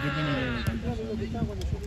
qué tiene que ver con eso?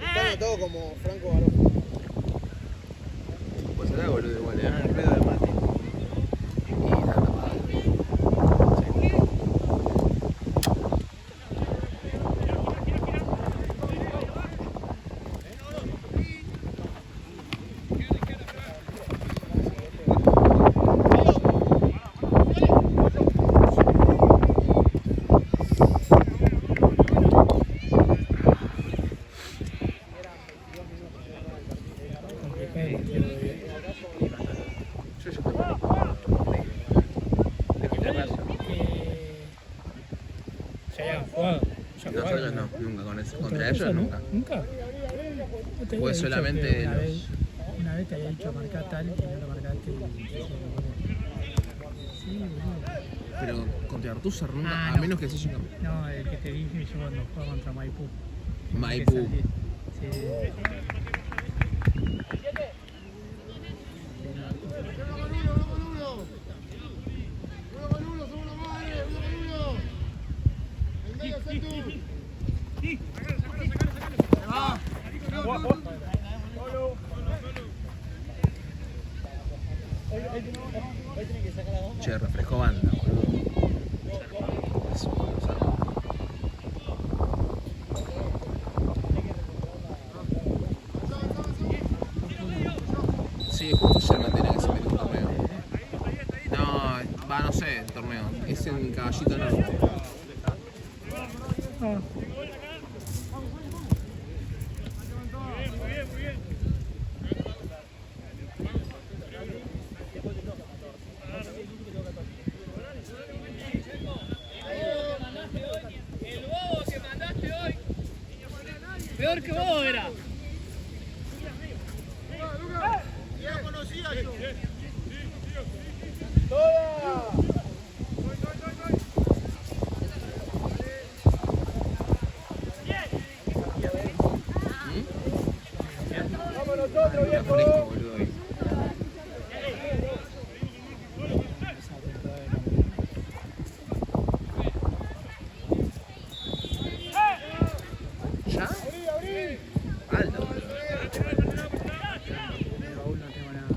Están todos como Franco Barón. Pues será boludo igual, El pedo de mate. Y está tapado. Nosotros no, nunca con eso. Contra ellos nunca. ¿Nunca? Pues solamente los... Una vez te había dicho marcar tal y no lo marcaste y... Sí, boludo. Pero contra Artúzar nunca, Ah, a no. menos que se haya No, el que te dije yo cuando jugaba contra Maipú. Maipú. Sí. Che, refrescó banda, boludo. Sí, justo se mantiene que se mete un torneo. No, va, no sé, el torneo. Es en Caballito Norte. Peor que vos era. Está fresco, boludo. Hoy. ¿Ya? Falta, boludo. En el baúl no tengo nada.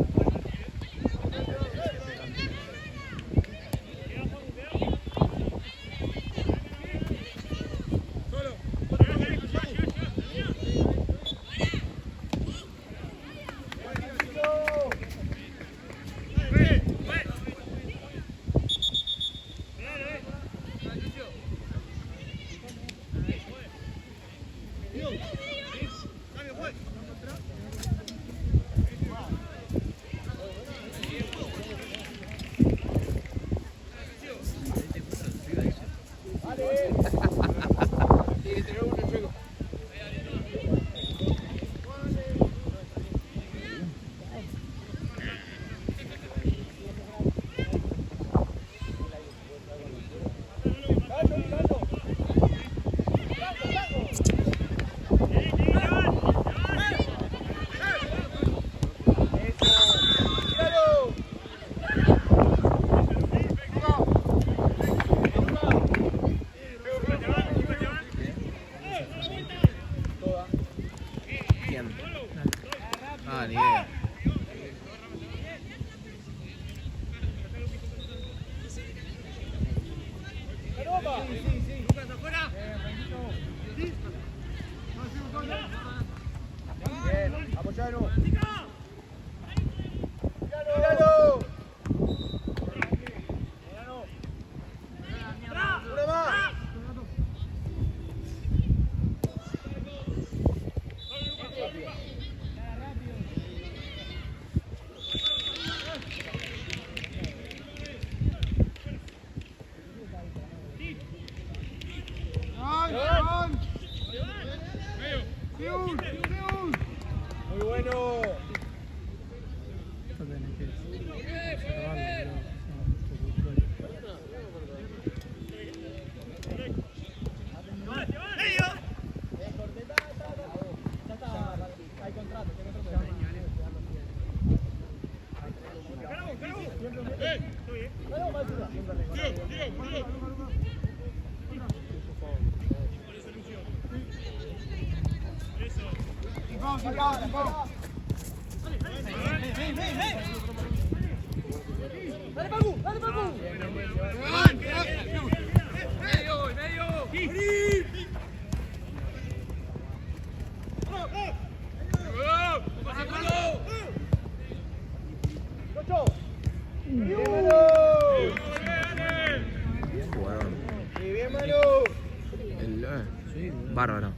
Bien, apoyalo. ¡Míralo! ¡Una más! Muy bueno. Esto tenés que observarlo, Dale, Pacu, dale, Pacu. ¡Ocho! ¡Bien, Manu! Bien jugador. Sí, bien, Manu. Bárbaro.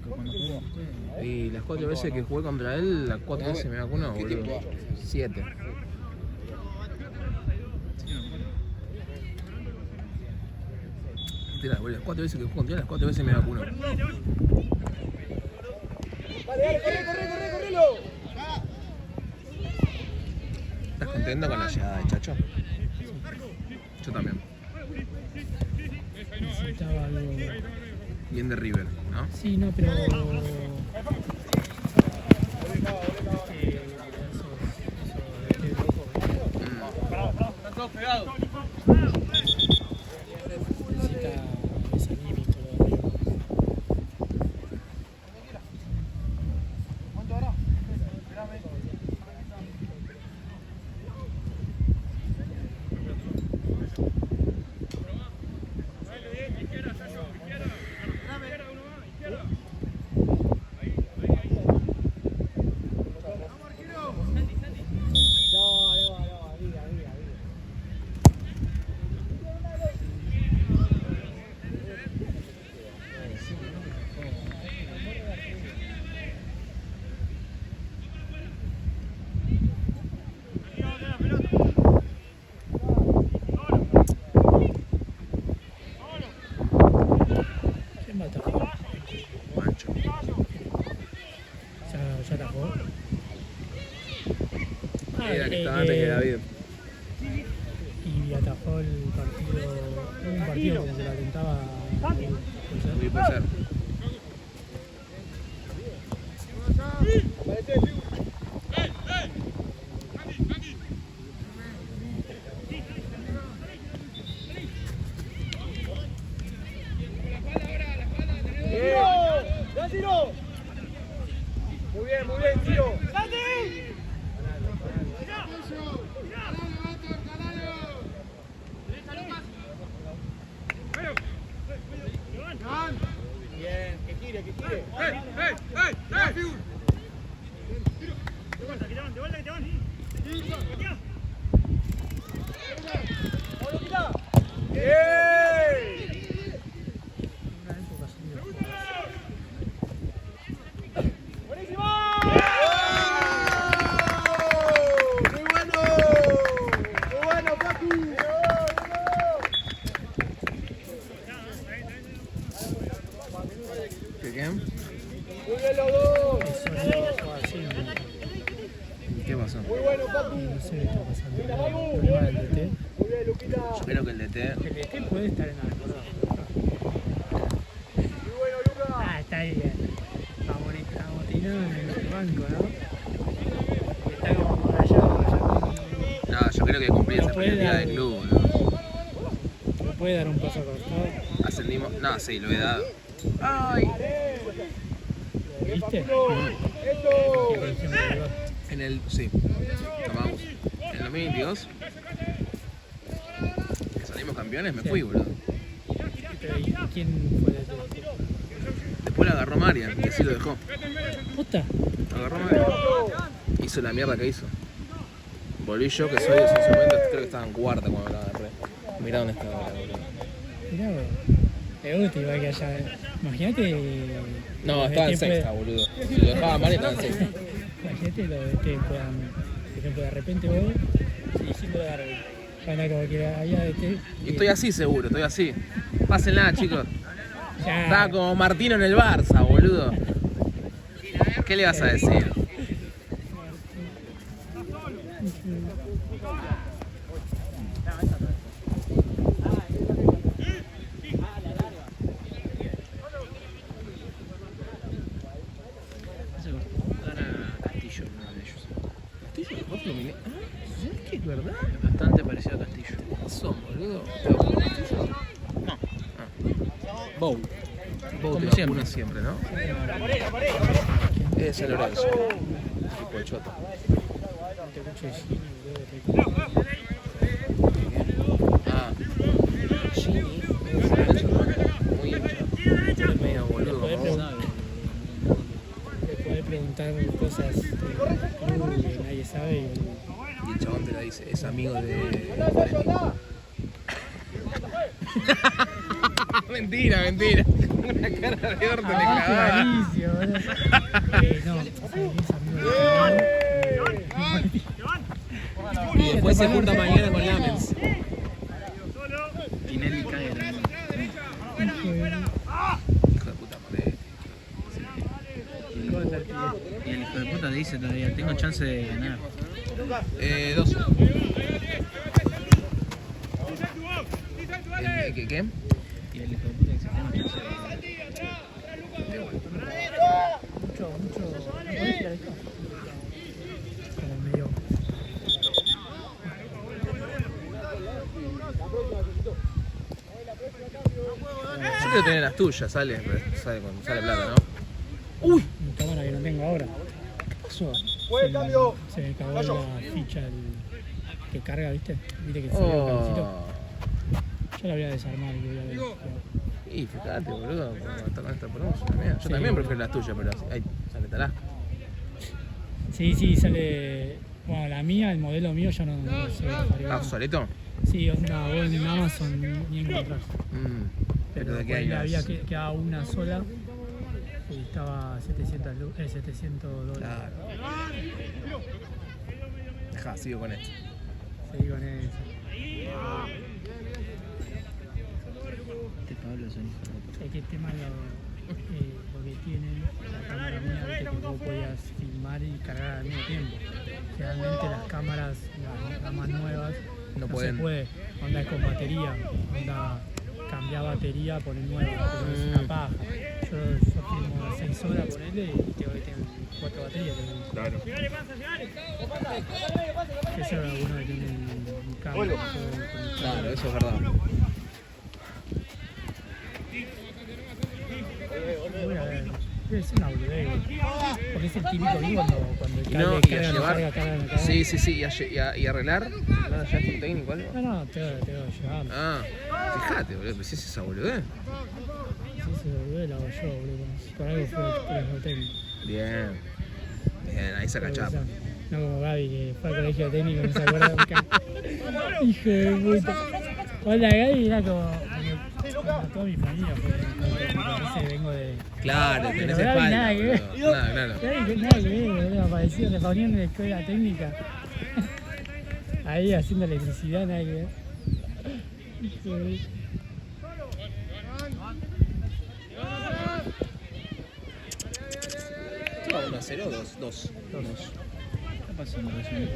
Y las 4 veces que jugué contra él, las 4 veces me vacunó, boludo. 7. Literal, boludo. Las 4 veces que jugué contra él, las 4 veces me vacunó. Dale, dale, correlo. ¿Estás contento con la llegada de Chacho? Yo también. necesitaba algo. Bien de River, ¿no? Sí, no, pero. Están todos pegados. Necesita ese anímico de arriba. ¿Cuánto ahora? ¿Quién va a atajar? Mancho. Ya atajó. Era que estaba antes que David. Y atajó el partido. Un partido como se lo atentaba. Sí, puede ser. ¡Ciro! Muy bien, Ciro. Bien, que gire. ¿Qué? Muy bien los dos. ¿Qué pasó? Muy bueno, Papu. No sé qué está pasando. El problema del DT. Muy bien, Luquita. Yo creo que el DT. El DT puede estar en la mejor. Muy bueno, Luca. Ah, está ahí. Amotinado en el banco, ¿no? Está como por allá. No, yo creo que cumplí esa prioridad del club, boludo. ¿No puede dar un paso cortado? Ascendimos. No, sí, lo he dado. ¡Ay! ¿Viste? Esto. En el. Sí. Tomamos. En el 2022. Que salimos campeones, me fui, boludo. Pero Pero, ¿y quién fue de todo? Después la agarró Marian, que sí lo dejó. ¿Posta? Agarró Marian. Hizo la mierda que hizo. Volví yo, que soy de ese momento, creo que estaba en cuarta cuando la agarré. Mirá dónde está ahora, boludo. Mirá vos. Me gusta igual que allá. Imagínate. No, estaba en sexta, boludo. Si lo dejaba Marian, estaba en sexta. Imagínate lo de que puedan. Por ejemplo, de repente vos, diciendo de árbol. Para como que había de té. Y estoy así seguro, estoy así. Pásenla, chicos. Ya. Estaba como Martino en el Barça, boludo. ¿Qué le vas a decir? Castillo, uno de ellos. ¿Castillo dejó Fluminense? Ah, ¿sabes qué es verdad? Es bastante parecido a Castillo. ¿Qué son, boludo? ¿Te vacunan Castillo? No. Bow. Vos Como te siempre. vacunas siempre, ¿no? Es San Lorenzo. Tipo el choto. Te escucho decir, boludo, Ah. Gini. San Lorenzo muy hincha. Es medio boludo. Podés ¿no? preguntar. Le podés preguntar cosas del club que nadie sabe y Y el chabón te la dice, es amigo de... Mentira, mentira. Una cara de orto le clavaba. Malicio, boludo. No, ¿sabes qué es amigo de Y después se junta mañana con Lamens. Tinelli cae también. Hijo de puta madre. Y el hijo de puta te dice todavía, tengo chance de ganar. 12. ¿Qué? Y el hijo de puta dice, tengo chance de ganar. mucho. ¿No podés tirar esto? Como medio. Yo quiero tener las tuyas, sale cuando sale plata, ¿no? ¡Uy! Mi cámara que no tengo ahora. ¿Qué pasó? ¡Buen cambio! Se me cagó la ficha que carga, ¿viste? Viste que se ve un cablecito. Oh. Yo la voy a desarmar y voy a ver. Y fíjate, boludo, como está con esta promoción también. Yo Sí. también prefiero las tuyas, pero ahí sale talá. Sí, sale. Bueno, la mía, el modelo mío ya no se ve. ¿Ah, obsoleto? Sí, onda, vos en Amazon ni encontrás. Pero de qué por ahí año había es? quedaba una sola y estaba $700. Claro. Dejá, sigo con esto. Seguí con eso. Este Pablo es un hijo de puta. Es que el tema lo que tiene la cámara mía, viste que vos podías filmar y cargar al mismo tiempo. Generalmente las cámaras, las más nuevas, No no pueden. se puede. Onda es con batería, onda cambiar batería, poner nueva, pero es una paja. Yo filmo 6 horas por él y tengo 4 baterías. Claro. Eso era uno que tiene un cambio. Claro, eso es verdad. Voy a ver. Es una boludez, porque es el típico que cuando el Y no, cable y a carga, no llevar. carga, no carga. Sí, y arreglar. ¿No ya es un técnico o algo? No, tengo que llevarlo. Ah, fíjate, boludo, pero si es esa boludez. Sí, se lo volvió, la hago yo, boludo. Por algo fue el técnico. Bien. Bien, ahí saca chapa. No como Gaby, que fue al colegio técnico y no se acuerda nunca. Hijo de puta. Hola, Gaby era como toda mi familia, porque vengo de... Claro, tenés Pero Gaby espalda. nada que ver. boludo. Nada, claro. Gaby nada que ver, boludo, apareció de reunión de la escuela técnica. Ahí haciendo electricidad, nada que ver. Hijo de... ¿Qué va 1-0 o 2? ¿Qué está pasando recién?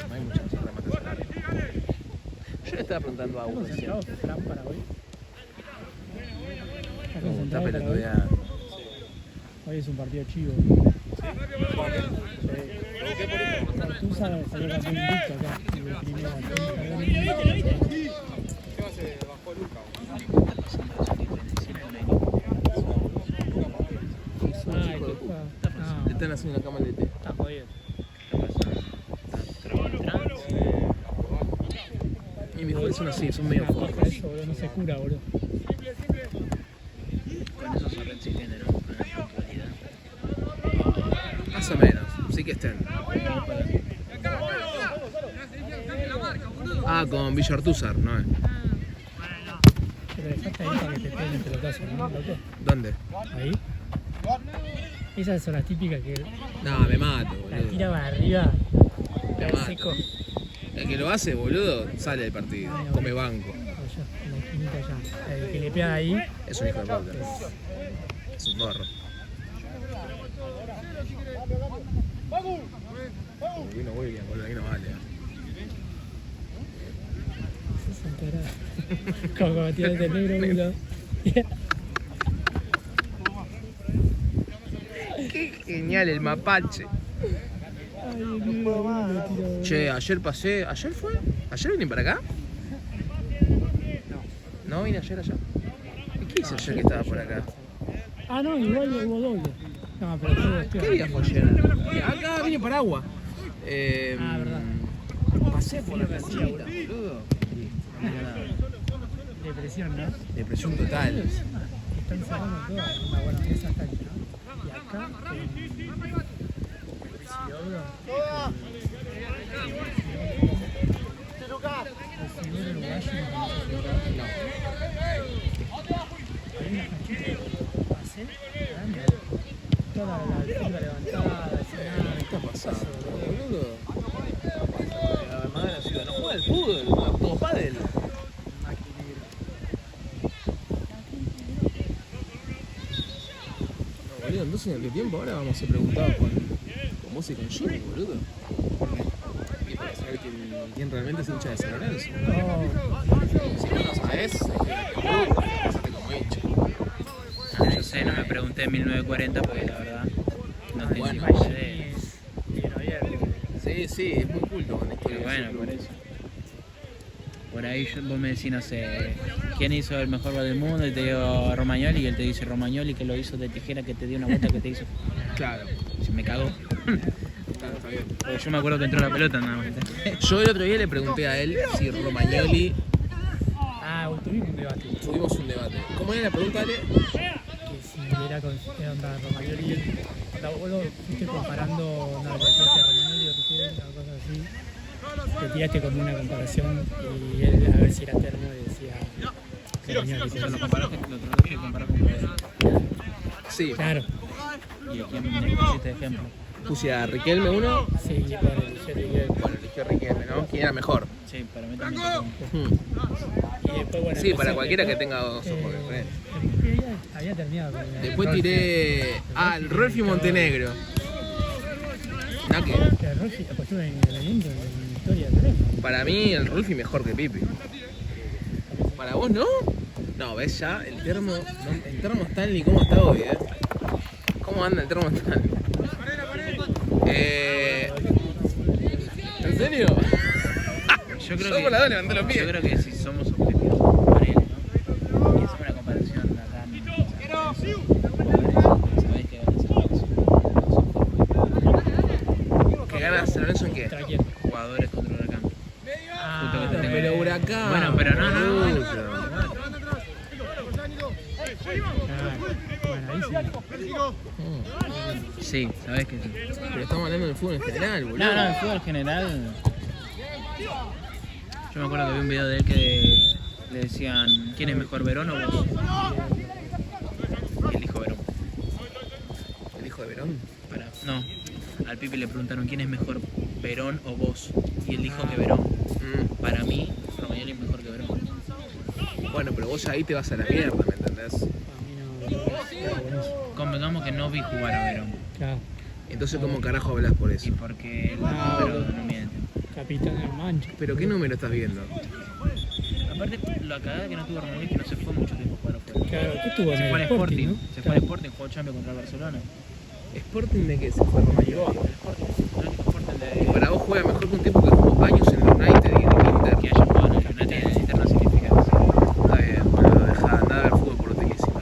No hay muchos remates al área. Yo le estaba preguntando a ¿Estás uno. concentrado, Fran, para hoy? ¿Estás Está concentrado para hoy? pelotudeando. Hoy es un partido chivo. Tú sabes, salió campeón invicto acá. De primera, Es un chico de puta. No, Le están haciendo la cama de té. está jodido. Y mis jugadores son así, son medio Una flojos. cosa eso, boludo, no se cura, boludo. Con eso se reexigente, ¿no? Con la puntualidad. Más o menos, sí que estén. Ah, con Villartúzar, ¿no? Pero dejaste ahí para que te peguen el pelotazo, ¿no, loco? ¿Dónde? Ahí. Esas son las típicas que No, me mato, la boludo. tira para arriba, Me la mato. seco. El que lo hace, boludo, sale del partido. Come banco. O yo, en la esquinita allá. El que le pega ahí Es un hijo de puta. es. Es un forro. Vino William, boludo, ahí no vale. Es enterado. Como tiraste el negro, boludo. Qué genial el mapache. Ay, el negro, boludo, lo tira, boludo. Che, ayer pasé. ¿Ayer fue? ¿Ayer vine para acá? No, vine ayer allá. ¿Y qué hice ayer que estaba por acá? Ah, no, igual hubo doble. No, pero estuvo ¿Qué día fue ayer? Acá vine para agua. Verdad. Pasé por la canchita, boludo. Depresión, ¿no? Depresión total. Están cerrando todo. Una buena mesa hasta aquí, ¿no? Y acá, el señor uruguayo no. Hay unas canchitas que pasé, grande. Toda la altura levantada, escenario. ¿Qué está pasando, boludo? Además de la ciudad, no juega al fútbol, como pádel. No, boludo, entonces en qué tiempo ahora vamos a preguntar con vos y con Jimmy, boludo. Y para saber quién realmente es hincha de San Lorenzo. Si no lo sabés, pásate como hincha. Ah, yo sé, no me pregunté en 1940 porque la verdad no tengo Bueno, ni idea. Sí, sí, es muy culto con la historia. Pero de ese bueno, club. por eso. Por ahí vos me decís, no sé, ¿quién hizo el mejor gol del mundo? Y te digo Romagnoli y él te dice Romagnoli que lo hizo de tijera, que te dio una vuelta que te hizo. Claro, Se me cagó. claro, está bien. Porque yo me acuerdo que entró la pelota nada más. Yo el otro día le pregunté a él si Romagnoli. Ah, tuvimos un debate. Tuvimos un debate. ¿Cómo era la pregunta, Ale? Que si era con onda Romagnoli, onda, vos lo fuiste comparando, no, le tiraste a Romagnoli o Riquelme, una cosa así. Le tiraste como una comparación y él a ver si era termo y decía Romagnoli. Yo lo comparaste, lo traduje y comparé con Pedro. Sí, Claro, ¿Y a quién me pusiste de ejemplo? puse a Riquelme uno. sí, bueno, eligió Riquelme. Bueno, eligió Riquelme, ¿no? ¿Quién era mejor? Sí, para mí también. te pregunto. Hmm. Y después, bueno, Sí, para después, cualquiera que tenga dos ojos después diferentes. había terminado con el Después Rolfi. tiré al Rolfi Montenegro. ¿No qué? Que Rolfi apostó en el evento, en la historia de Remo. Para mí el Rolfi mejor que Pipi. ¿Para vos no? No, ves ya, el termo Stanley, ¿cómo está hoy, ¿Cómo anda el termo Stanley? ¿En serio? Yo creo Somos que, las dos, levanté los pies. yo creo que si somos objetivos con él, ¿no? Y hacemos una comparación acá en sabés que gana San Lorenzo. ¿Que gana San Lorenzo en qué? ¿Contra quién? Jugadores contra Huracán. Ah, Justo que te tengo- Pero Huracán. Bueno, pero no. boludo. bueno, ahí sí. Sí, sabés que sí. Pero estamos hablando del fútbol en general, boludo. No, el fútbol general. Yo me acuerdo que vi un video de él que le decían ¿quién es mejor, Verón o vos? Y él dijo Verón. ¿El hijo de Verón? No, al Pipi le preguntaron ¿quién es mejor, Verón o vos? Y él dijo que Verón. Para mí, Romagnoli es mejor que Verón. Bueno, pero vos ahí te vas a la mierda, ¿me entendés? A mí no. Convengamos que no vi jugar a Verón. Claro, Entonces, ¿cómo carajo hablas por eso? Y porque el número no miente. capitán del Mancha. ¿Pero qué número estás viendo? Aparte, la cagada que no tuvo Romagnoli es que no se fue mucho tiempo a jugar afuera. Claro, ¿qué estuvo en Se el fue al Sporting, ¿no? se fue al Sporting, jugó Champions contra el Barcelona. ¿Sporting de qué se fue Romagnoli? El Sporting, no el Sporting Y de para vos juega mejor que un tipo que jugó años en el United y en el Inter. que haya jugado en el United y en el Inter no significa eso. Está bien, pero deja, anda a ver fútbol por utilísimo.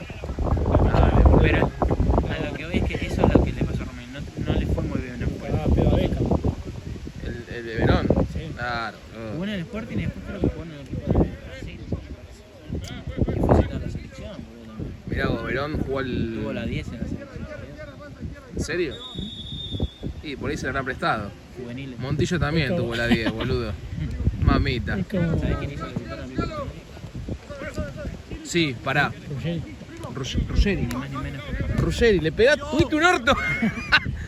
Pero a lo que voy es que eso es lo que le Claro, Jugó en el Sporting y después creo que jugó en el equipo de Brasil. Y fue citar a la selección, boludo. Mirá, vos, Verón jugó Tuvo la el... 10 en la selección, ¿sabías? ¿En serio? Y por ahí se le habrán prestado. Juveniles. Montillo también ¿Cómo? tuvo la 10, boludo. Mamita. Es como ¿Sabés quién hizo el gol a Luis Rodríguez? Sí, pará. Ruggeri. Ruggeri. Ni más ni menos que Ruggeri, le pegás, tuviste un orto.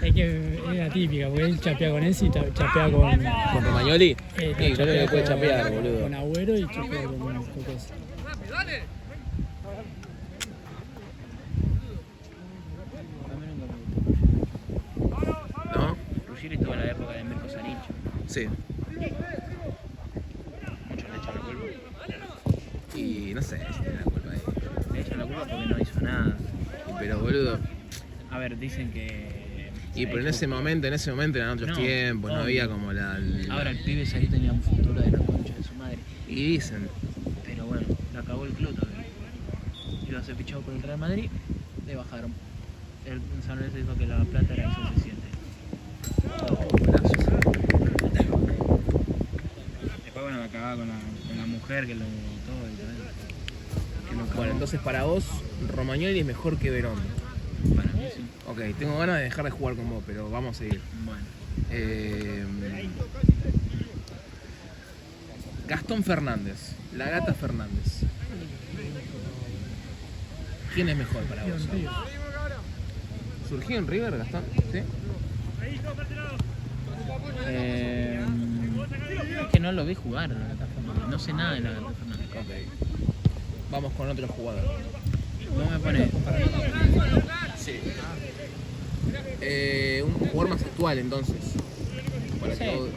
Es que es la típica, porque él chapea con Enzi y chapea con. ¿Con Romagnoli? Sí, creo chapea que puede con- chapear, boludo. Con Agüero y chapea con Cocos. ¿No? Ruggeri estuvo en la época de Mirko Saric. Sí. Muchos le echan la culpa. Y no sé si tiene la culpa ahí. Le echan la culpa porque no hizo nada. Pero, boludo. A ver, dicen que... Y pero en ese momento eran otros No, tiempos, no obvio. había como la... Ahora el pibe ahí tenía un futuro de la concha de su madre. Y dicen. Pero bueno, le acabó el club también. Iba a ser fichado por el Real Madrid, le bajaron. El San Lorenzo dijo que la plata era insuficiente. Después bueno, acababa con la mujer que lo todo y todo eso. Que lo acabó. Bueno, entonces para vos, Romagnoli es mejor que Verón. Para mí sí. Ok, tengo ganas de dejar de jugar con vos, pero vamos a seguir. Bueno. Gastón Fernández, la Gata Fernández. ¿Quién es mejor para vos? ¿Surgió en River, Gastón? ¿Sí? Es que no lo vi jugar, la Gata Fernández. No sé nada de la Gata Fernández. Ok. Vamos con otro jugador. ¿Cómo me pone? Sí. Un jugador más actual, entonces. Para Sí. que vos-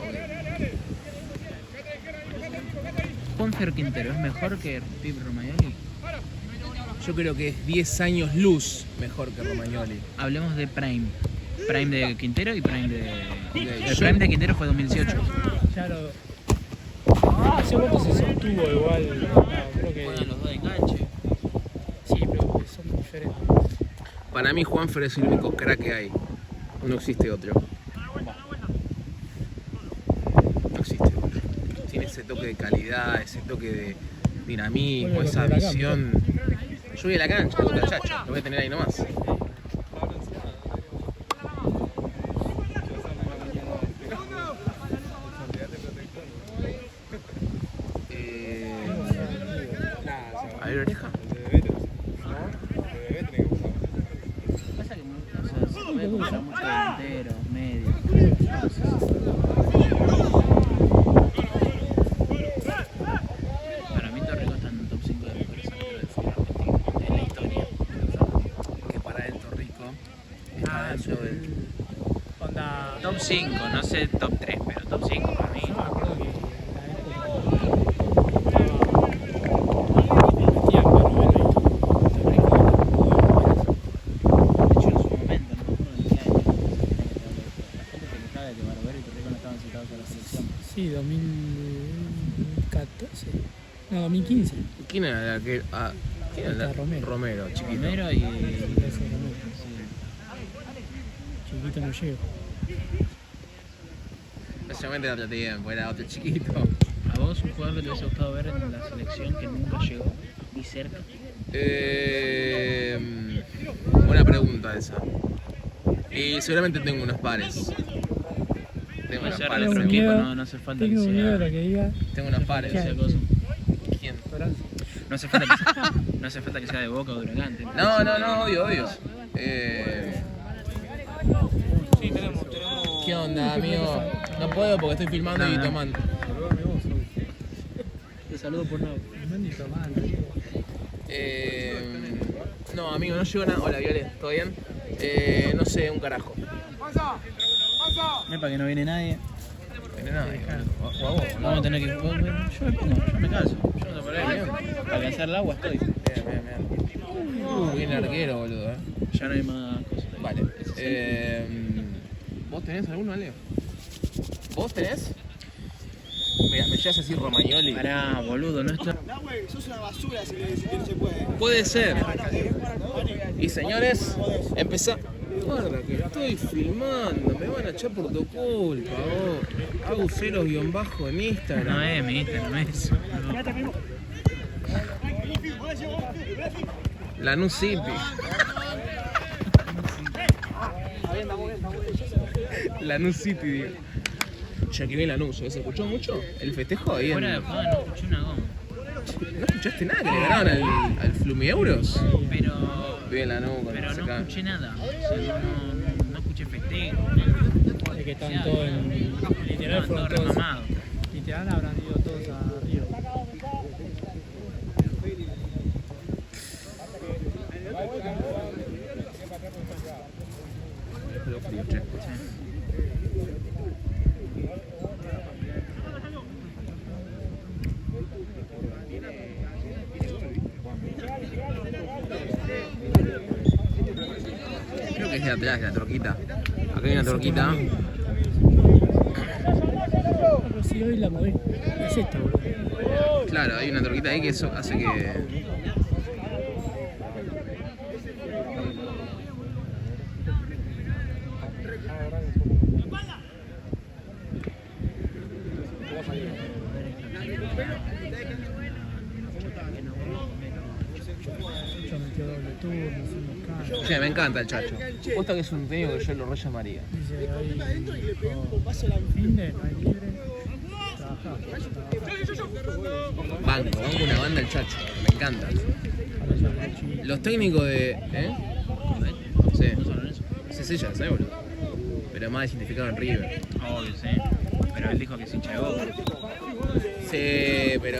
Juanfer Quintero es mejor que Pip Romagnoli. Yo creo que es 10 años luz mejor que Romagnoli. Hablemos de Prime. Prime de Quintero y Prime de... El Yo- Prime de Quintero fue 2018. Ya lo. Hace poco se sostuvo igual. No, creo que. Juegan los dos de enganche. Sí, pero son diferentes. Para mí Juanfer es el único crack que hay. No existe otro. No existe otro. Tiene ese toque de calidad, ese toque de dinamismo, Bueno, esa contra la visión. Yo voy a la cancha, muchacho, lo voy a tener ahí nomás. A ver, oreja. Pasa que o sea, se puede comprar mucho delanteros, medios. Para mí Torrico está en el top 5 de mejores arqueros del fútbol argentino en la historia. Que para el Torrico está dentro del. Onda. Top 5, no sé top 3, pero top 5 para mí. Yo me acuerdo que en la época De hecho, en su momento, no me acuerdo en qué año. La gente se quejaba de que Barbero y Torrico no estaban citados a la selección. Sí, 2014. No, 2015. ¿Quién era el que.? ¿Quién era? Está Romero. Romero, chiquito. Romero y... Ese Romero. Chiquito no llego. Básicamente era otro tiempo, era otro chiquito. ¿A vos un jugador que te hubiese gustado ver en la selección que nunca llegó ni cerca? Buena pregunta esa. Y seguramente tengo unos pares. Tengo Puede unos ser de pares. otro Tengo equipo, miedo. no hace falta que Tengo miedo de sea... lo que diga. Tengo unos pares. que sea cosa. ¿Quién? Francia. No hace falta que sea, no hace falta que sea de Boca o de Huracán. No, obvio. ¿Qué onda, amigo? No puedo porque estoy filmando y No. tomando. Te saludo por no. No, amigo, no llegó nada. Hola, Viole, ¿todo bien? No sé, un carajo. No es para que no viene nadie. No, nada, o a vos, ¿no? Vamos a tener que... Yo me pongo, yo me calzo. Yo no te Bien. Para alcanzar el agua estoy. Bien. Viene arquero, boludo, Ya no hay más cosas. Vale. ¿Vos tenés alguno, Leo? ¿Vos tenés? Mira, me llegas a decir Romagnoli. Pará, boludo, no está... Sos una basura si no se puede. Puede ser. Y señores, empezó. guarda que estoy filmando, me van a echar por tu culpa, vos. Hago ceros_ en Instagram. No es, mi Instagram, no es eso. No. Lanús City. Lanús City, digo. Ya que viene Lanús, ¿se escuchó mucho? El festejo ahí Fuera de en... joda no escuché una goma. ¿No escuchaste nada que le ganaron al Flumieeuros? Pero Vive Lanús con no acá. escuché nada. O sea, no escuché festejo, nada. Es que están todos en. Literal, Estaban fueron todos todos. remamados. Literal, habrán ido todos a Río. Pero frío, che. Creo que es de atrás, la torquita. Acá hay una torquita. Pero si hoy la moví. Es esta, boludo. Claro, hay una torquita ahí que eso hace que... Yo metió doble turno, hicimos cancha. Sí, me encanta el Chacho. Posta que es un técnico que yo lo re llamaría. Dice ahí. Fin de, no hay libre. Trabajá. Banco una banda el Chacho. Me encanta. Ahora ya lo chido. Los técnicos de... ¿Eh? Sí. ¿No son eso? Sí, ya sé, boludo. Pero más desidentificado en River. Obvio, sí. Pero él dijo que es hincha de Boca. Sí, pero...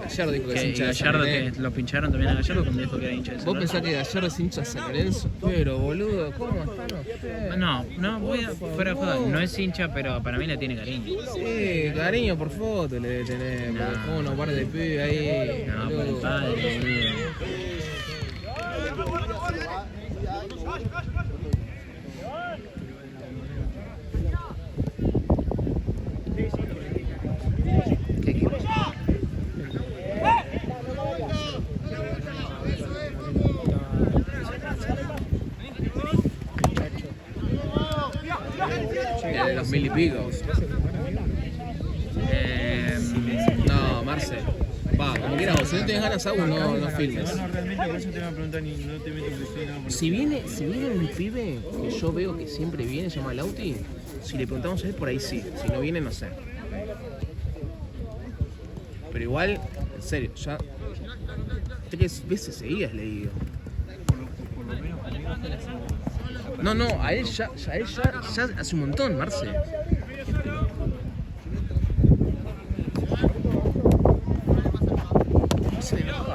Gallardo dijo que es Que hincha de San Gallardo, que Lorenzo. lo pincharon también a Gallardo cuando dijo que era hincha de San ¿Vos Lorenzo. pensás que Gallardo es hincha de San Lorenzo? Pero, boludo, ¿cómo están ustedes? No, voy a fuera de joda. No es hincha, pero para mí le tiene cariño. Sí, cariño por foto le debe tener. No. Como unos par de pibes ahí. No, por el boludo. padre, boludo. ¿Qué equipo? Era de los 1000 y pico. No, Marce. Va, como quieras vos. Si no tenés ganas, Agus, no filmes. No, realmente por eso te iba a preguntar ni no te meto que soy nada por Si viene un pibe que yo veo que siempre viene, se llama Lauti, si le preguntamos a él, por ahí sí. Si no viene, no sé. Pero igual, en serio, ya 3 veces seguidas le digo. lo menos conmigo fue la segunda. No, a él ya hace un montón, Marce. No se me enoja.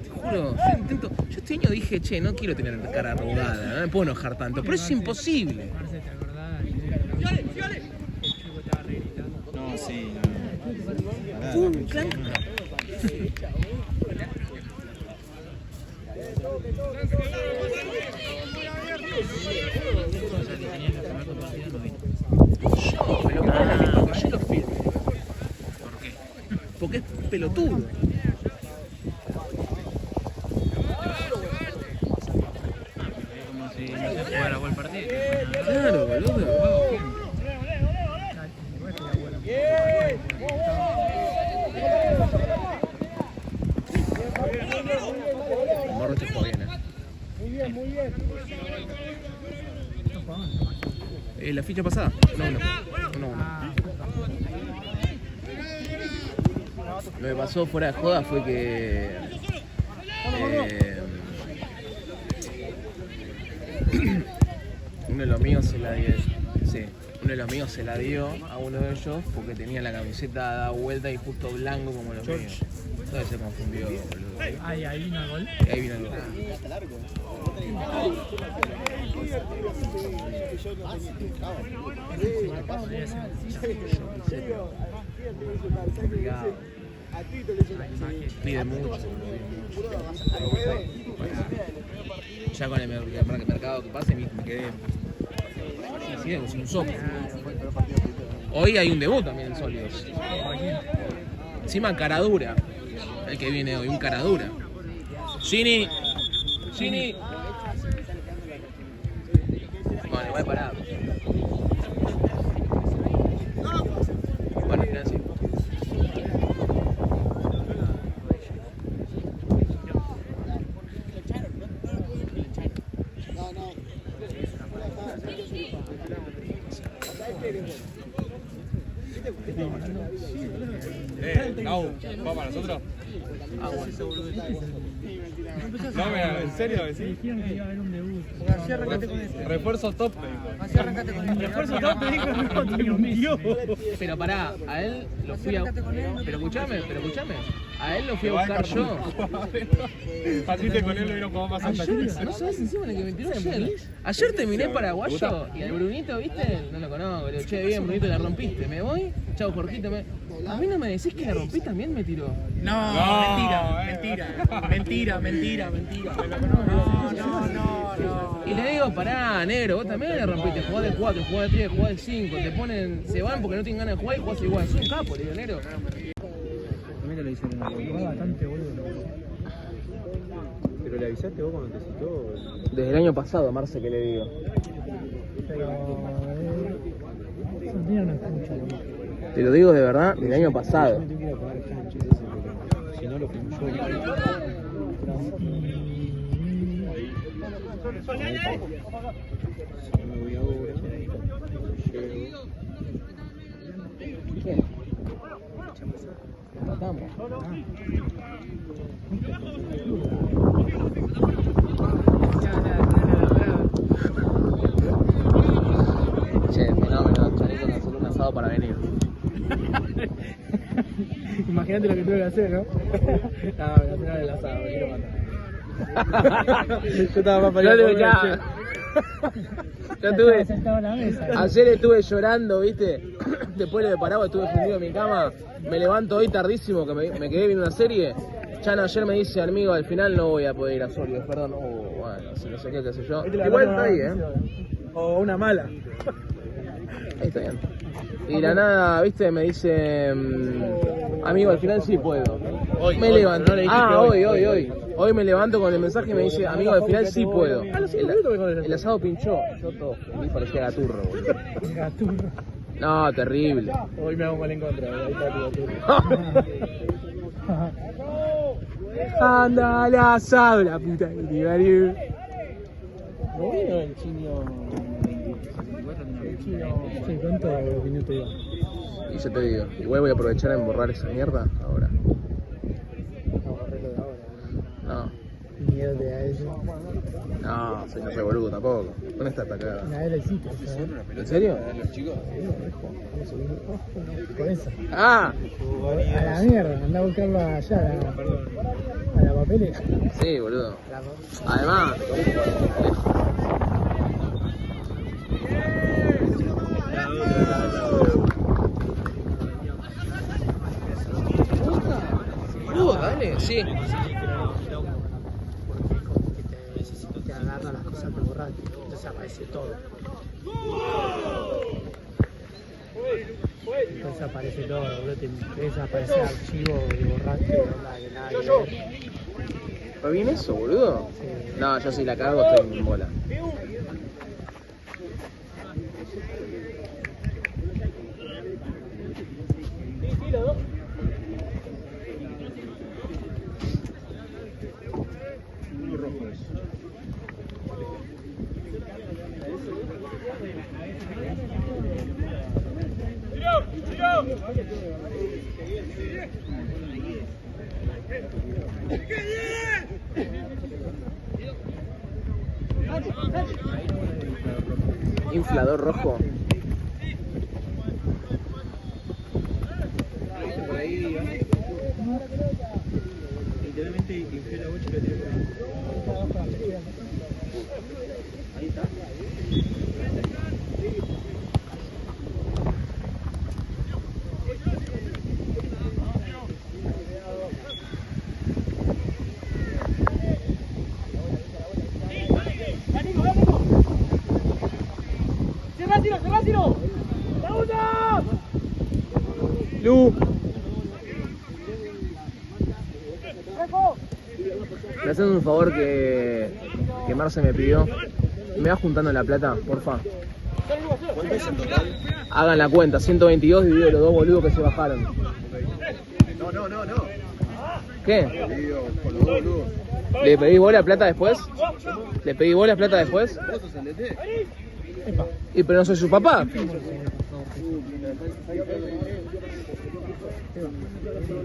Te juro, yo este año dije, che, no quiero tener cara arrugada, no me puedo enojar tanto, pero es imposible. Marce, ¿te acordás? El chico estaba re gritando. No, sí, O sea, que tenía que firmar con partido, no vino. Yo, pero porque yo lo firme. ¿Por qué? Porque es pelotudo. Como si no se jugara buen partido. Claro, boludo. Igual estaría bueno. Morro te juega bien, Muy bien. No jugaban. La ficha pasada, 1-1. Ah, Lo que pasó fuera de joda fue que uno de los míos se la dio. Sí, uno de los míos se la dio a uno de ellos porque tenía la camiseta dada vuelta y justo blanco como los míos. Entonces se confundió, boludo. ahí vino el gol. Y ahí vino el gol. Podría ser. Complicado. Pide mucho, boludo. Ya con el mercado que pase me quedé así de sin un soplo. Hoy hay un debut también en Sólidos. Encima Caradura, el que viene hoy, un Caradura. Gini, Gini. Bueno, igual pará. Bueno, al final sí. Gau, ¿va para nosotros? Ah, bueno. No, mira, ¿en serio? Me ¿Sí? dijeron que iba a haber un debut. Así arrancate con este. Refuerzo top. Así arrancate con este. Refuerzo todo, te dijo, no, te mintió. Pero pará, a él lo fui a... Pero escuchame. A él lo fui a buscar yo. Patiste con él, lo vieron como más Santa Cruz. No sabes encima de que me tiró ayer. Ayer terminé paraguayo y al Brunito, ¿viste? No lo conozco, le digo, che, bien, Brunito, la rompiste. Me voy, chau, Jorgito, A mí no me decís que la rompí también, me tiró. No, mentira. No. Y le digo, pará, negro, vos también la rompiste, jugás de 4, jugás de 3, jugás de 5, te ponen, se van porque no tienen ganas de jugar y jugás igual. Soy un capo, le digo, negro. También te lo hicieron. Jugaba bastante boludo. ¿Pero le avisaste vos cuando te citó? Desde el año pasado, Marce, que le digo. Pero Argentina no escucha, boludo. Te lo digo de verdad, del año pasado. Yo me tengo que ir a pagar cancha, si no lo filmo yo. Si no me voy ahora, llego. ¿Quién? Empatamos. Che, fenómeno, Chanito canceló un asado para venir. Imagínate lo que tuve que hacer, ¿no? No, me cansaron el asado, me quiero matar. Yo estaba para ya. Yo estuve, Sentado en la mesa. ayer estuve llorando, ¿viste? Después de parado estuve fundido en mi cama. Me levanto hoy tardísimo, que me quedé viendo una serie. Chan ayer me dice, amigo, al final no voy a poder ir a Sorio, perdón. Bueno, si no sé qué sé yo. Igual está ahí, O una mala. Ahí está bien. Y la nada, ¿viste? Me dice, amigo, al final sí puedo. Me levanto. Hoy. Hoy me levanto con el mensaje y me dice, amigo, al final sí puedo. El asado pinchó. Yo todo feliz, parecía gaturro, boludo. Gaturro. No, terrible. Hoy me hago mal en contra, ahí está tu gaturro. Anda al asado, la puta que te parió. ¿Vos vieron el chino? Sí, ¿cuánto minuto iba? Y yo te digo, igual voy a aprovechar en borrar esa mierda ahora. Agarrelo de ahora. No, Mierda a eso. no soy boludo tampoco. ¿Dónde está esta cagada? Una vez la hiciste, ¿sabes? ¿En serio? Con esa. ¡Ah! A la mierda, anda a buscarlo allá, a la papelera. Sí, boludo. Además, dale, sí. Porque te agarra las cosas de borrar, entonces aparece todo. Entonces aparece todo, boludo, te empieza a aparecer archivo de borrar que nada que ver. ¿Está bien eso, boludo? Sí. No, yo si la cago estoy en bola. Inflador rojo. Por ahí, literalmente inflé la bocha y la tiré por ahí. Ahí está. Lu. Me haces un favor que Marce me pidió. ¿Me va juntando la plata, porfa? ¿Cuánto es en total? Hagan la cuenta, 122 dividido los dos boludos que se bajaron. No. ¿Qué? Dividido con los dos boludos. ¿Le pedís vos la plata después? ¿Le pedís vos la plata después? ¿Vos sos el DT? Y pero no soy su papá.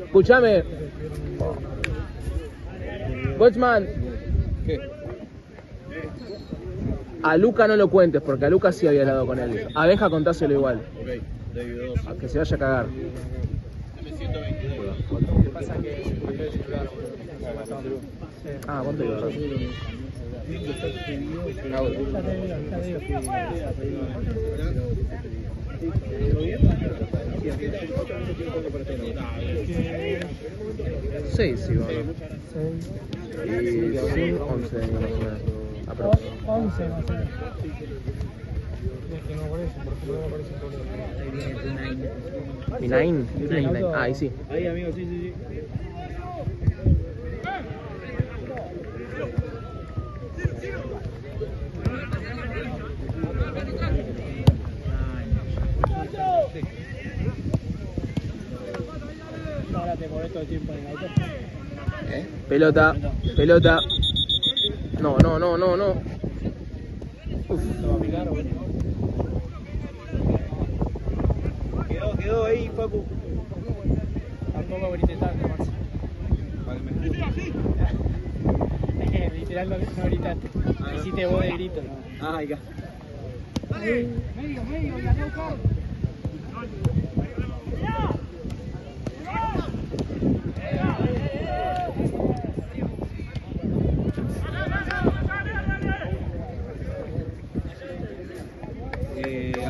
Escuchame. Watchman. ¿Qué? A Luca no lo cuentes, porque a Luca sí había hablado con él. A Benja contáselo igual. Ok, David 2. A que se vaya a cagar. Ah, ¿cuánto digo? Seis, sí, bueno. Y 5, 11 de más o menos. 11 más o menos. ¿Mi nine? Nine. Ah, ahí sí. Ahí, amigo, sí. Ahora te mueves todo el tiempo en el auto. Pelota. No. Uf. ¿Te va a picar o Quedó ahí, Facu. Tampoco grites tanto, Marce. Para que me escuche. Es que literal no gritaste. Hiciste voz de grito, ¿no? Ah, ahí acá. Medio, ya no cae.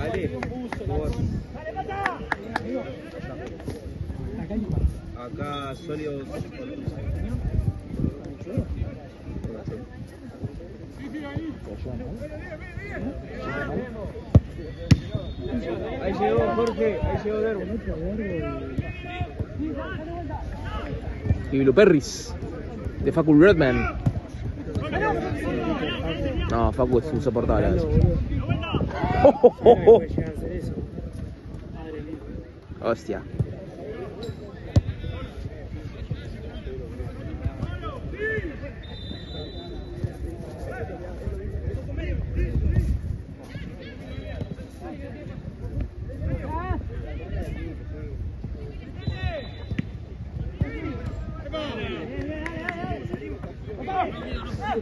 Ale, vos. Acá sólidos. Ahí llegó Jorge, ahí llegó Derbo. Y Blueperris. De Facu Redman. No, Facu es insoportable a veces. Hostia.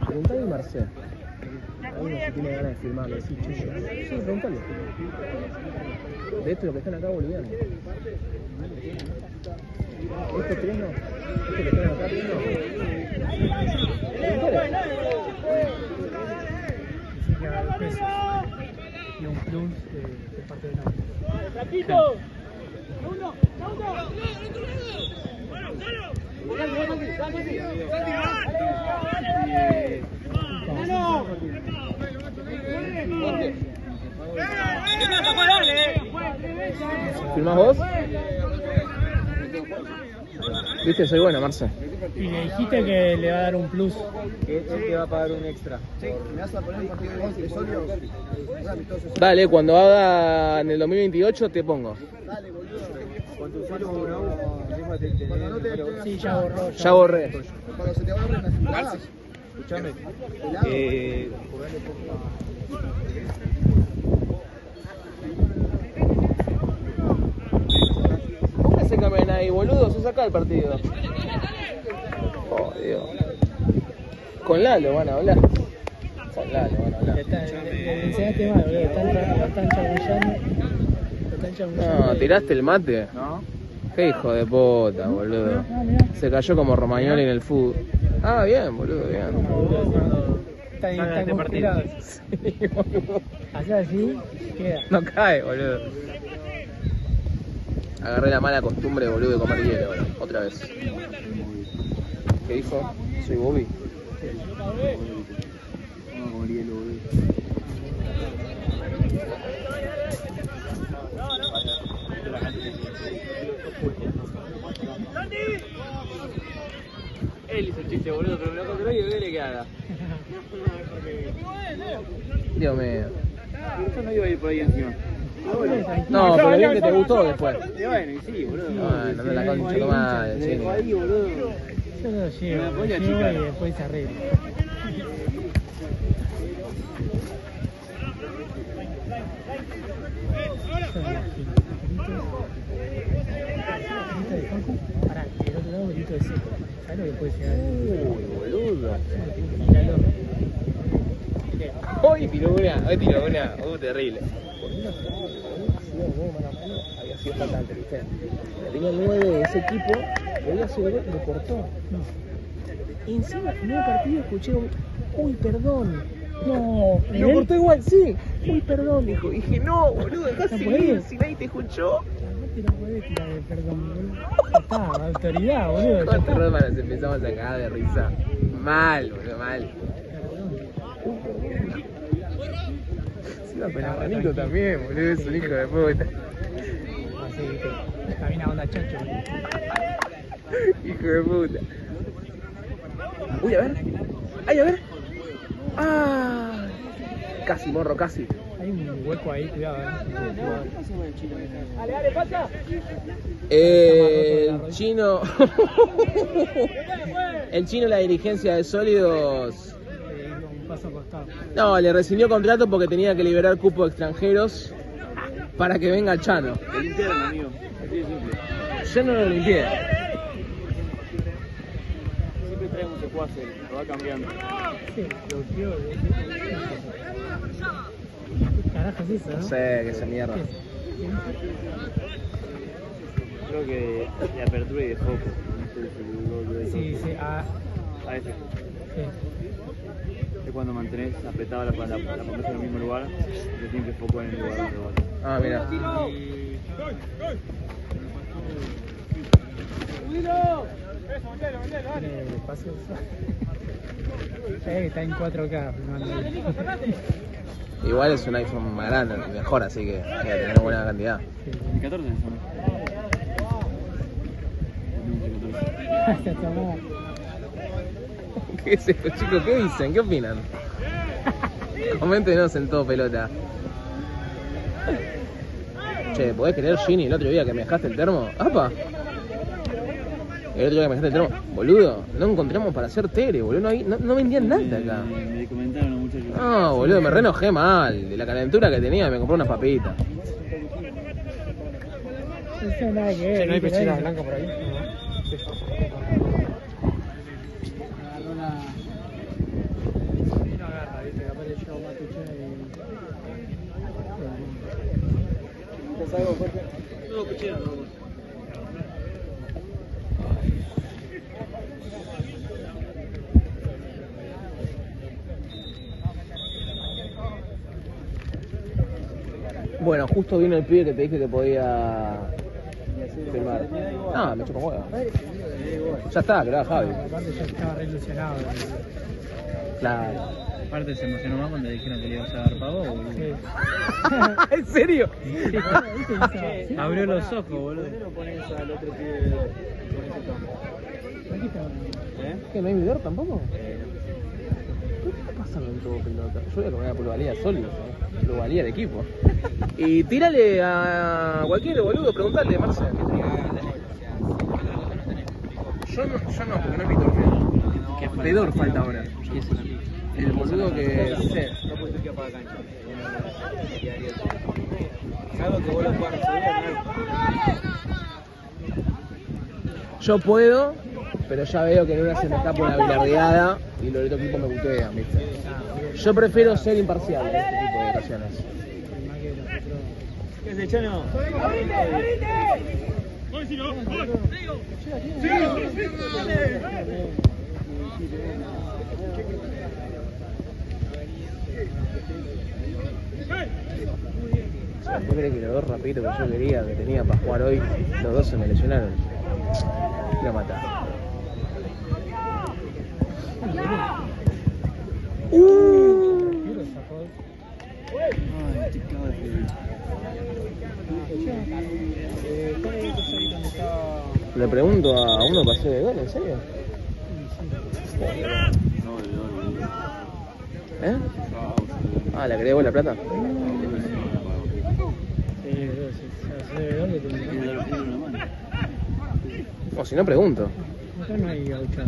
Preguntale a Marcel. Alguno si tiene ganas de filmarlo, sí, chucho. Sí, preguntale. De esto lo que están acá bolivianos. ¿Estos tres no? ¿Estos que están acá tres no? Preguntale. Dice que a pesos y un plus de parte de la. ¡Rapito! ¿Filmás vos? Viste, soy bueno, Marce. Y le dijiste que le va a dar un plus. Que él te va a pagar un extra. ¿Me vas a poner un partido de sólidos? Dale, cuando haga en el 2028 te pongo. Dale, boludo. Con tu usuario bravo, déjate Cuando no te... Sí, ya borró. Ya borré. Cuando se te borren las entradas. Escuchame. ¿Cómo que se cambian ahí, boludo? Se saca el partido. Oh, Dios. Con Lalo van a hablar. Con Lalo van a hablar. Le enseñaste mal, boludo. Están chamullando. No, tiraste el mate. ¿No? Qué hijo de puta, boludo. Se cayó como Romagnoli en el fútbol. Ah, bien, boludo, bien. Está conspirado. Hacer así, queda. No cae, boludo. Agarré la mala costumbre, boludo, de comer hielo, boludo. Otra vez. ¿Qué dijo? Soy Bobby. Él hizo el chiste, boludo, pero me lo controló y yo le que haga. Dios mío. Yo no iba a ir por ahí encima. No, pero bien que te gustó después. Y bueno, y sí, boludo. Bueno, no la concha tu madre, Me Chini. dejó ahí, boludo. Yo lo llevo, Me lo podía llevo achicar. y después se arregla. Pará, del otro lado grito de seco. ¿Sabes lo que puede llegar? Uy, boludo. Míralo. Hoy tiró una. Terrible. Había sido faltante, ¿viste? La línea 9 de ese equipo, podía hacer gol, lo cortó. Y encima, en el partido escuché un, uy, perdón. No, lo cortó igual, sí. Uy, perdón, dijo. Dije, no, boludo, dejá seguir, si nadie te escuchó. No podés tirar el perdón, boludo. Ya está, autoridad, boludo. Ya Con está. terror, nos empezamos a cagar de risa. Mal, boludo, mal. Sí, pero Juanito también, boludo, es un hijo de puta. Así, viste. Camina onda chancho, boludo. Hijo de puta. Uy, a ver. Ay, a ver. Ah. Casi, morro, casi. Hay un hueco ahí, cuidado, El chino. El chino, la dirigencia de Sólidos. Un paso acostado. No, le rescindió contrato porque tenía que liberar cupo de extranjeros para que venga el Chano. El interno, amigo. Así de simple. Yo no lo limpié. Siempre trae un secuace, lo va cambiando. Sí, bloqueó. ¿Qué carajo es eso, no? No sé, que esa mierda. Creo que de apertura y de foco. No sé si lo de Sí, sí, ah, A ese. sí. Es cuando mantenés apretada la pones en el mismo lugar, pero siempre foco en el lugar donde vas. Ah, mira. Tiene espacio. Está en 4K filmando ahí. Igual es un iPhone más grande, mejor, así que debe tener buena cantidad. ¿El 14 es Se tomó. ¿Qué es esto, chicos? ¿Qué dicen? ¿Qué opinan? Coméntenos en todo pelota. Che, ¿podés creer, Ginny, el otro día que me dejaste el termo? ¡Apa! El otro día que me dejaste el termo, boludo, no encontramos para hacer tele, boludo, no vendían nada acá. Me comentaron los muchachos. No, boludo, me renojé mal, de la calentura que tenía, me compré unas papitas. No tiene nada que ver. ¿No hay ¿viste? pechera blanca por ahí? No agarra, viste, capaz le llevo más pechera y... ¿Te salgo, Jorge? No, cuchillo, no. Bueno, justo vino el pibe que te dije que podía filmar. No, me chupa huevo. Ya está, creo, Javi. Aparte yo estaba re ilusionado. Claro. Aparte se emocionó más cuando dijeron que le ibas a dar pago, boludo. Sí. ¿En serio? ¿Viste? Abrió los ojos, boludo. ¿Por qué no pones al otro pibe con ese tono? ¿Eh? ¿Qué, no hay video tampoco? ¿Qué está pasando en todo pelota? Yo voy a comer la plusvalía sólida, plusvalía de equipo. Y tírale a cualquier boludo, preguntale, Marce. Yo no, porque no es mi torneo. Pedor falta ahora. El boludo que... Sí. No puedes ir para la cancha. Salvo que vos lo puedas resolver, Yo puedo, pero ya veo que en una se me escapa una bilardeada y los otros equipos me putean, ¿viste? Yo prefiero ser imparcial en este tipo de ocasiones. ¿Qué es el Chano? ¿Vos crees que los dos rapitos que yo quería, que tenía para jugar hoy, los dos se me lesionaron? Voy a matar. Le pregunto a uno que hace de gol, ¿en serio? No, ¿Eh? Ah, ¿le agregó la plata? O si no, pregunto. Acá no hay gaucha.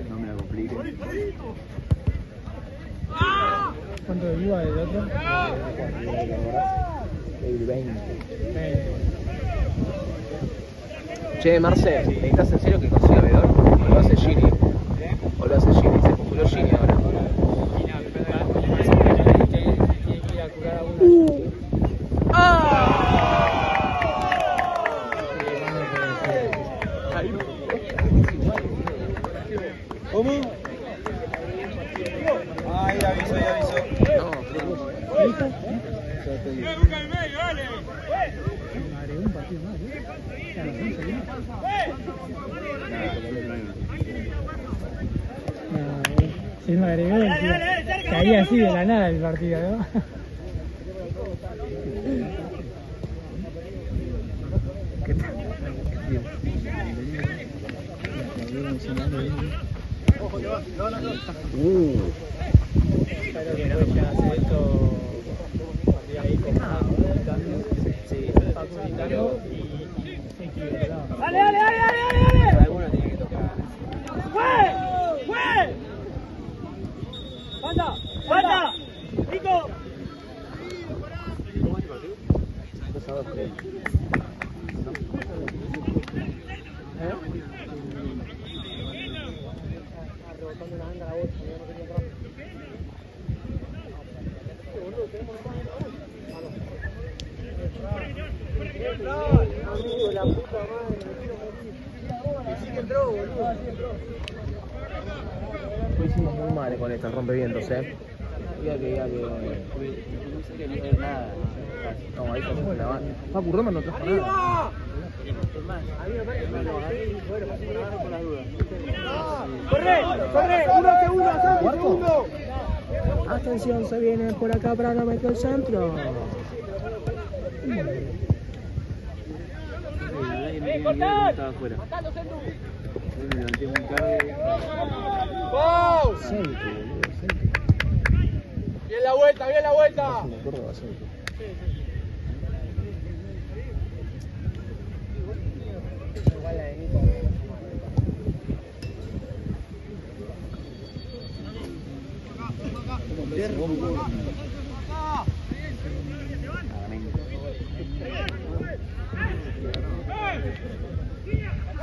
No me la complique. ¿Cuánto iba del otro? El 20. Che, Marce, ¿necesitas en serio que consiga Vedor? ¿O lo hace Gini? ¿O lo hace Gini? Se postuló Gini ahora. ¿Cómo? Ay, aviso. No, Agregó un partido más, ¿eh? Ya lo sé, ¿no? Si me agregó, caía así de la nada el partido, ¿no? Espero que no ya hace esto partido ahí con Paco Vitalo y equilibrado. ¡Dale! alguno tiene que tocar. ¡Fue! ¡Falta! ¡Nico! Lo hicimos muy mal con estos rompevientos, Diga que. No, ahí pasó la banda. Facu Roma no trajo nada. ¡Corre! ¡1 segundo! Atención, se viene por acá para no meter el centro. ¡Bien la vuelta!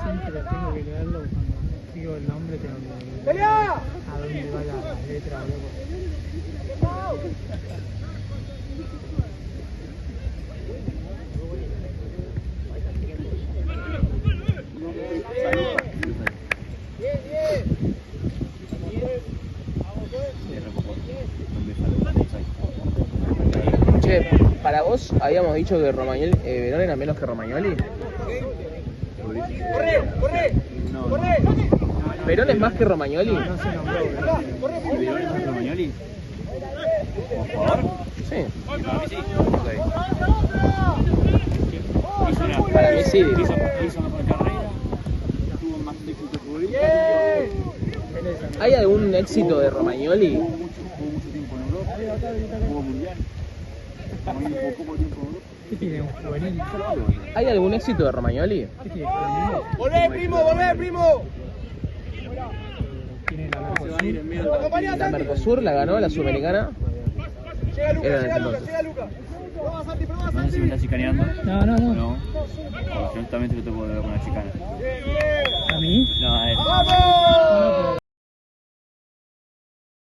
Siempre tengo que leerlo cuando digo el nombre, tengo que ver ¡Pelea! a dónde va la letra o algo. Che, para vos habíamos dicho que Romagnoli, Verón era menos que Romagnoli. ¡Corre! ¿Verón es más que Romagnoli? No se nombró, ¿verdad? ¿Verón es más que Romagnoli? Sí. Ok. Para mí sí. Hizo mejor carrera, tuvo más éxito futbolístico. ¿Hay algún éxito de Romagnoli? Jugó mucho tiempo en Europa, jugó mundial. Romagnoli jugó poco tiempo en Europa. ¿Qué tiene? ¿Un juvenil? ¿Hay algún éxito de Romagnoli? ¿Qué tiene? ¿Juvenil? ¡Volvé, primo! ¿Tiene la Mercosur? La Mercosur la ganó, la Sudamericana. Llega Era en Lucas. entonces. Vamos, Santi, No sé si me está chicaneando. No. No. Porque justamente le tocó con la chicana.